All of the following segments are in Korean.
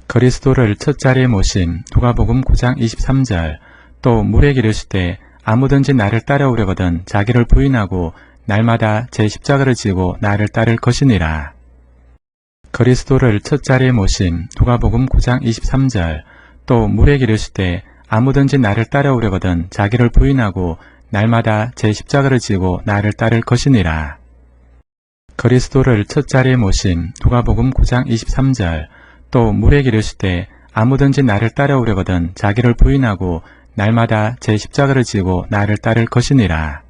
그리스도를 첫 자리에 모신 누가복음 9장 23절. 또 물에 기르시되 아무든지 나를 따라오려거든 자기를 부인하고 날마다 제 십자가를 지고 나를 따를 것이니라. 그리스도를 첫 자리에 모신 누가복음 9장 23절. 또 물에 기르시되 아무든지 나를 따라오려거든 자기를 부인하고 날마다 제 십자가를 지고 나를 따를 것이니라. 그리스도를 첫 자리에 모신 누가복음 9장 23절. 또 물에 기르시되 아무든지 나를 따라오려거든 자기를 부인하고 날마다 제 십자가를 지고 나를 따를 것이니라.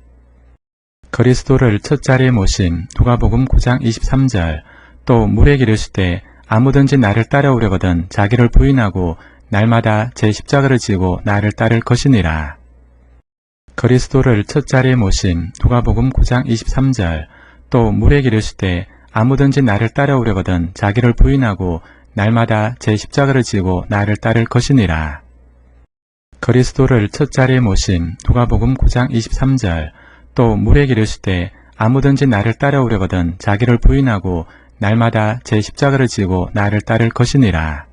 그리스도를 첫 자리에 모신 누가복음 9장 23절. 또 물에 기르시되 아무든지 나를 따라오려거든 자기를 부인하고 날마다 제 십자가를 지고 나를 따를 것이니라. 그리스도를 첫 자리에 모신 누가복음 9장 23절. 또 물에 기르시되 아무든지 나를 따라오려거든 자기를 부인하고 날마다 제 십자가를 지고 나를 따를 것이니라. 그리스도를 첫 자리에 모신 누가복음 9장 23절. 또 물에 기르시되 아무든지 나를 따라오려거든 자기를 부인하고 날마다 제 십자가를 지고 나를 따를 것이니라.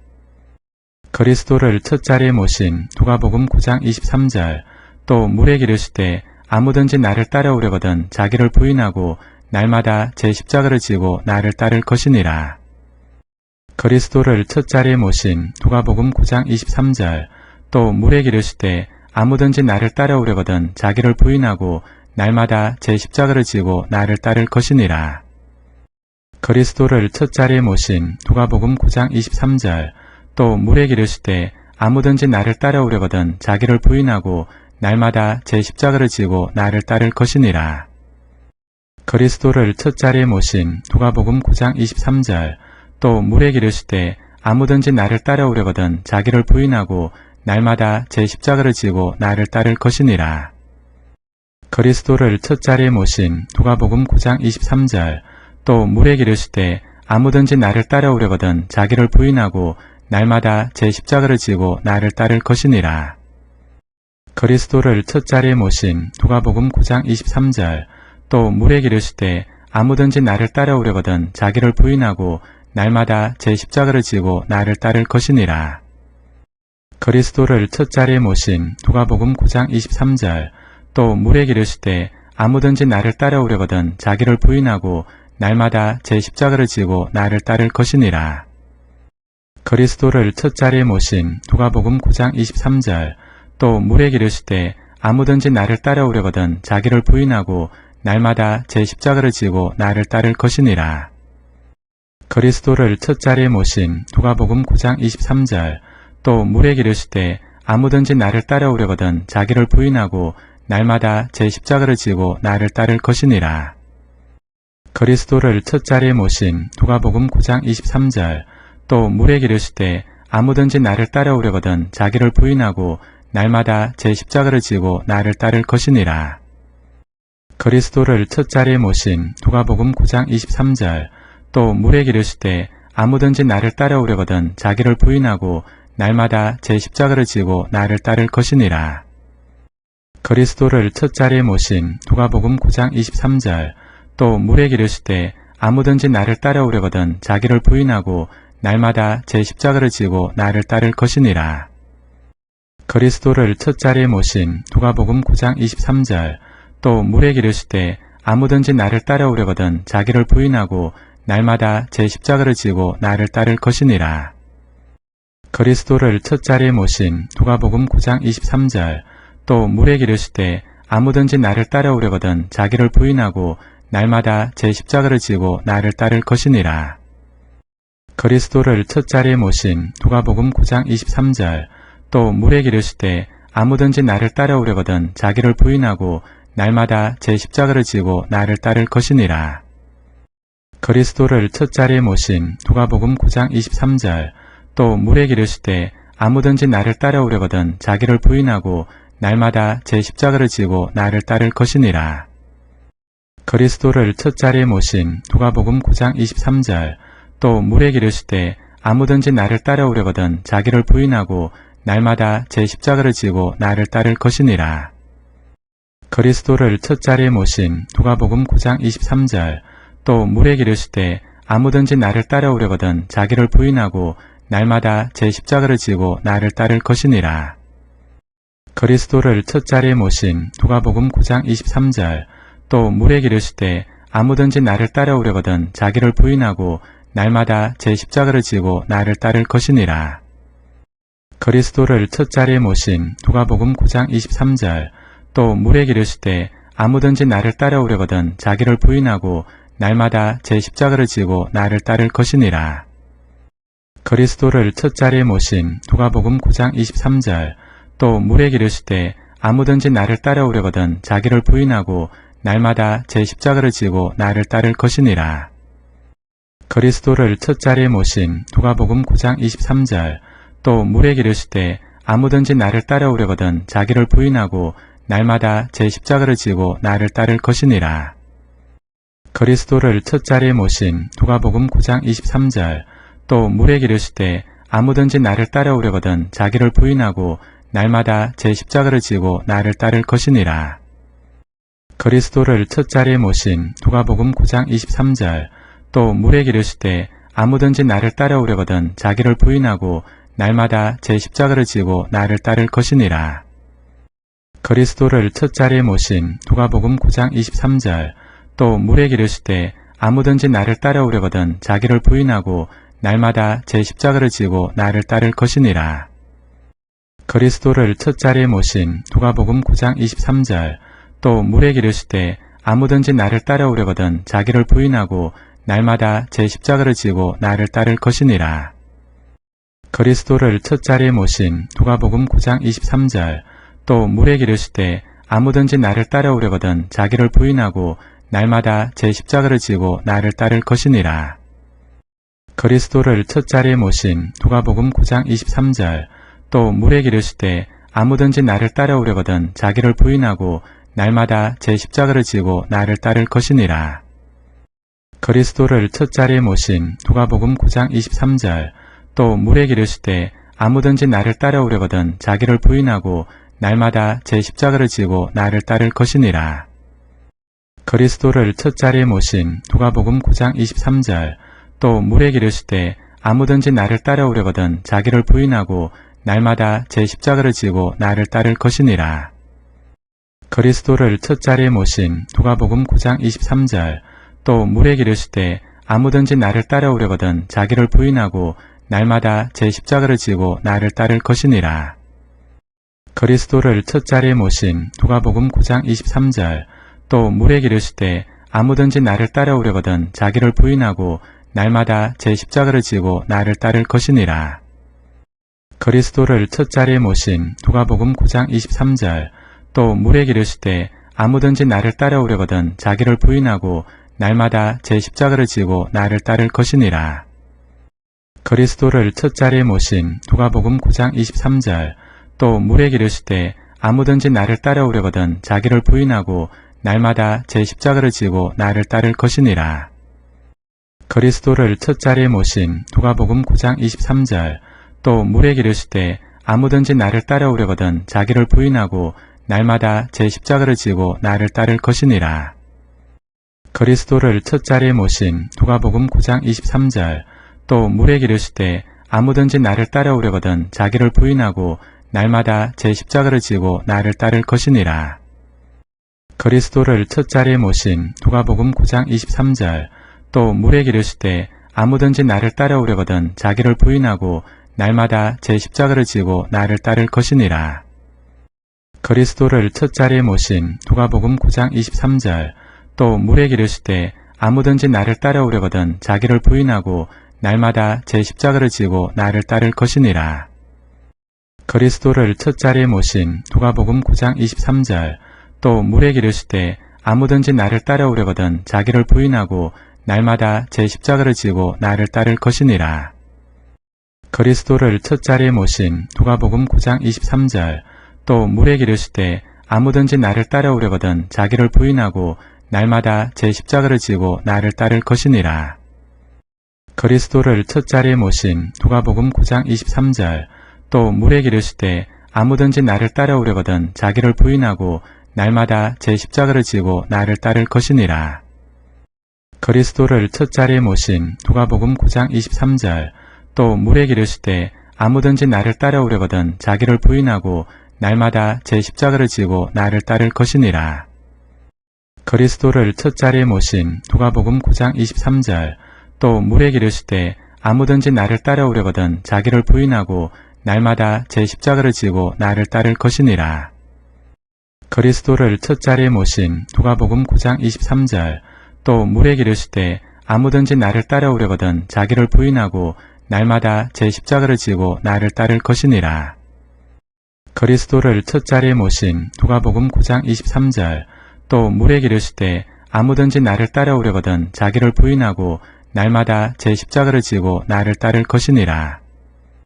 그리스도를 첫 자리에 모신 누가복음 9장 23절. 또 물에 기르시되 아무든지 나를 따라오려거든 자기를 부인하고 날마다 제 십자가를 지고 나를 따를 것이니라. 그리스도를 첫 자리에 모신 누가복음 9장 23절. 또 물에 기르시되 아무든지 나를 따라오려거든 자기를 부인하고 날마다 제 십자가를 지고 나를 따를 것이니라. 그리스도를 첫 자리에 모신 누가복음 9장 23절. 또 물에 기르시되 아무든지 나를 따라오려거든 자기를 부인하고 날마다 제 십자가를 지고 나를 따를 것이니라. 그리스도를 첫 자리에 모신 누가복음 9장 23절. 또 물에 기르시되 아무든지 나를 따라오려거든 자기를 부인하고 날마다 제 십자가를 지고 나를 따를 것이니라. 그리스도를 첫 자리에 모신 누가복음 9장 23절. 또 물에 기르시되 아무든지 나를 따라오려거든 자기를 부인하고 날마다 제 십자가를 지고 나를 따를 것이니라. 그리스도를 첫 자리에 모신 누가복음 9장 23절. 또 물에 기르시되 아무든지 나를 따라오려거든 자기를 부인하고 날마다 제 십자가를 지고 나를 따를 것이니라. 그리스도를 첫 자리에 모신 누가복음 9장 23절. 또 물에 기르시되 아무든지 나를 따라오려거든 자기를 부인하고 날마다 제 십자가를 지고 나를 따를 것이니라. 그리스도를 첫 자리에 모신 누가복음 9장 23절. 또 물에 기르시되 아무든지 나를 따라오려거든 자기를 부인하고 날마다 제 십자가를 지고 나를 따를 것이니라. 그리스도를 첫 자리에 모신 누가복음 9장 23절. 또 물에 기르시되 아무든지 나를 따라오려거든 자기를 부인하고 날마다 제 십자가를 지고 나를 따를 것이니라. 그리스도를 첫 자리에 모신 누가복음 9장 23절. 또 물에 기르시되 아무든지 나를 따라오려거든 자기를 부인하고 날마다 제 십자가를 지고 나를 따를 것이니라. 그리스도를 첫 자리에 모신 누가복음 9장 23절. 또 물에 기르시되 아무든지 나를 따라오려거든 자기를 부인하고 날마다 제 십자가를 지고 나를 따를 것이니라. 그리스도를 첫 자리에 모신 누가복음 9장 23절. 또 물에 기르시되 아무든지 나를 따라오려거든 자기를 부인하고 날마다 제 십자가를 지고 나를 따를 것이니라. 그리스도를 첫 자리에 모신 누가복음 9장 23절. 또 물에 기르시되 아무든지 나를 따라오려거든 자기를 부인하고 날마다 제 십자가를 지고 나를 따를 것이니라. 그리스도를 첫 자리에 모신 누가복음 9장 23절. 또 물에 기르시되 아무든지 나를 따라오려거든 자기를 부인하고 날마다 제 십자가를 지고 나를 따를 것이니라. 그리스도를 첫 자리에 모신 누가복음 9장 23절. 또 물에 기르시되 아무든지 나를 따라오려거든 자기를 부인하고 날마다 제 십자가를 지고 나를 따를 것이니라. 그리스도를 첫 자리에 모신 누가복음 9장 23절. 또 물에 기르시되 아무든지 나를 따라오려거든 자기를 부인하고 날마다 제 십자가를 지고 나를 따를 것이니라. 그리스도를 첫 자리에 모신 누가복음 9장 23절. 또 물에 기르시되 아무든지 나를 따라오려거든 자기를 부인하고 날마다 제 십자가를 지고 나를 따를 것이니라. 그리스도를 첫 자리에 모신 누가복음 9장 23절. 또 물에 기르시되 아무든지 나를 따라오려거든 자기를 부인하고 날마다 제 십자가를 지고 나를 따를 것이니라. 그리스도를 첫 자리에 모신 누가복음 9장 23절. 또 물에 기르실 때 아무든지 나를 따라오려거든 자기를 부인하고 날마다 제 십자가를 지고 나를 따를 것이니라. 그리스도를 첫 자리에 모신 누가복음 9장 23절. 또 물에 기르실 때 아무든지 나를 따라오려거든 자기를 부인하고 날마다 제 십자가를 지고 나를 따를 것이니라. 그리스도를 첫 자리에 모신 누가복음 9장 23절. 또 물에 기르실 때 아무든지 나를 따라오려거든 자기를 부인하고 날마다 제 십자가를 지고 나를 따를 것이니라. 그리스도를 첫 자리에 모신 누가복음 9장 23절. 또 물에 기르실 때 아무든지 나를 따라오려거든 자기를 부인하고 날마다 제 십자가를 지고 나를 따를 것이니라. 그리스도를 첫 자리에 모신 누가복음 9장 23절. 또 물에 기르실 때 아무든지 나를 따라오려거든 자기를 부인하고 날마다 제 십자가를 지고 나를 따를 것이니라. 그리스도를 첫 자리에 모신 누가복음 9장 23절. 또 물에 기르실 때 아무든지 나를 따라오려거든 자기를 부인하고 날마다 제 십자가를 지고 나를 따를 것이니라. 그리스도를 첫 자리에 모신 누가복음 9장 23절. 또 물에 기르실 때 아무든지 나를 따라오려거든 자기를 부인하고 날마다 제 십자가를 지고 나를 따를 것이니라. 그리스도를 첫 자리에 모신 누가복음 9장 23절. 또 물에 기르실 때 아무든지 나를 따라오려거든 자기를 부인하고 날마다 제 십자가를 지고 나를 따를 것이니라. 그리스도를 첫 자리에 모신 누가복음 9장 23절. 또 물에 기르실 때 아무든지 나를 따라오려거든 자기를 부인하고 날마다 제 십자가를 지고 나를 따를 것이니라. 그리스도를 첫 자리에 모신 누가복음 9장 23절. 또 물에 기르실 때 아무든지 나를 따라오려거든 자기를 부인하고 날마다 제 십자가를 지고 나를 따를 것이니라. 그리스도를 첫 자리에 모신 누가복음 9장 23절. 또 물에 기르실 때 아무든지 나를 따라오려거든 자기를 부인하고 날마다 제 십자가를 지고 나를 따를 것이니라. 그리스도를 첫 자리에 모신 누가복음 9장 23절. 또 물에 기르실 때 아무든지 나를 따라오려거든 자기를 부인하고 날마다 제 십자가를 지고 나를 따를 것이니라. 그리스도를 첫 자리에 모신 누가복음 9장 23절. 또 물에 기르실 때 아무든지 나를 따라오려거든 자기를 부인하고 날마다 제 십자가를 지고 나를 따를 것이니라. 그리스도를 첫 자리에 모신 누가복음 9장 23절. 또 물에 기르실 때 아무든지 나를 따라오려거든 자기를 부인하고 날마다 제 십자가를 지고 나를 따를 것이니라. 그리스도를 첫 자리에 모신 누가복음 9장 23절. 또 물에 기르실 때 아무든지 나를 따라오려거든 자기를 부인하고 날마다 제 십자가를 지고 나를 따를 것이니라. 그리스도를 첫 자리에 모신 누가복음 9장 23절. 또 물에 기르실 때 아무든지 나를 따라오려거든 자기를 부인하고 날마다 제 십자가를 지고 나를 따를 것이니라. 그리스도를 첫 자리에 모신 누가복음 9장 23절. 또 물에 기르실 때 아무든지 나를 따라오려거든 자기를 부인하고 날마다 제 십자가를 지고 나를 따를 것이니라. 그리스도를 첫 자리에 모신 누가복음 9장 23절. 또 물에 기르실 때 아무든지 나를 따라오려거든 자기를 부인하고 날마다 제 십자가를 지고 나를 따를 것이니라. 그리스도를 첫 자리에 모신 누가복음 9장 23절. 또 물에 기르실 때 아무든지 나를 따라오려거든 자기를 부인하고 날마다 제 십자가를 지고 나를 따를 것이니라. 그리스도를 첫 자리에 모신 누가복음 9장 23절. 또 물에 기르실 때 아무든지 나를 따라오려거든 자기를 부인하고 날마다 제 십자가를 지고 나를 따를 것이니라. 그리스도를 첫 자리에 모신 누가복음 9장 23절. 또 물에 기르실 때 아무든지 나를 따라오려거든 자기를 부인하고 날마다 제 십자가를 지고 나를 따를 것이니라. 그리스도를 첫 자리에 모신 누가복음 9장 23절. 또 물에 기르실 때 아무든지 나를 따라오려거든 자기를 부인하고 날마다 제 십자가를 지고 나를 따를 것이니라. 그리스도를 첫 자리에 모신 누가복음 9장 23절. 또 물에 기르실 때 아무든지 나를 따라오려거든 자기를 부인하고 날마다 제 십자가를 지고 나를 따를 것이니라. 그리스도를 첫 자리에 모신 누가복음 9장 23절. 또 물에 기르실 때 아무든지 나를 따라오려거든 자기를 부인하고 날마다 제 십자가를 지고 나를 따를 것이니라. 그리스도를 첫 자리에 모신 누가복음 9장 23절. 또 물에 기르실 때 아무든지 나를 따라오려거든 자기를 부인하고 날마다 제 십자가를 지고 나를 따를 것이니라. 그리스도를 첫 자리에 모신 누가복음 9장 23절. 또 물에 기르실 때 아무든지 나를 따라오려거든 자기를 부인하고 날마다 제 십자가를 지고 나를 따를 것이니라. 그리스도를 첫 자리에 모신 누가복음 9장 23절. 또 물에 기르실 때 아무든지 나를 따라오려거든 자기를 부인하고 날마다 제 십자가를 지고 나를 따를 것이니라.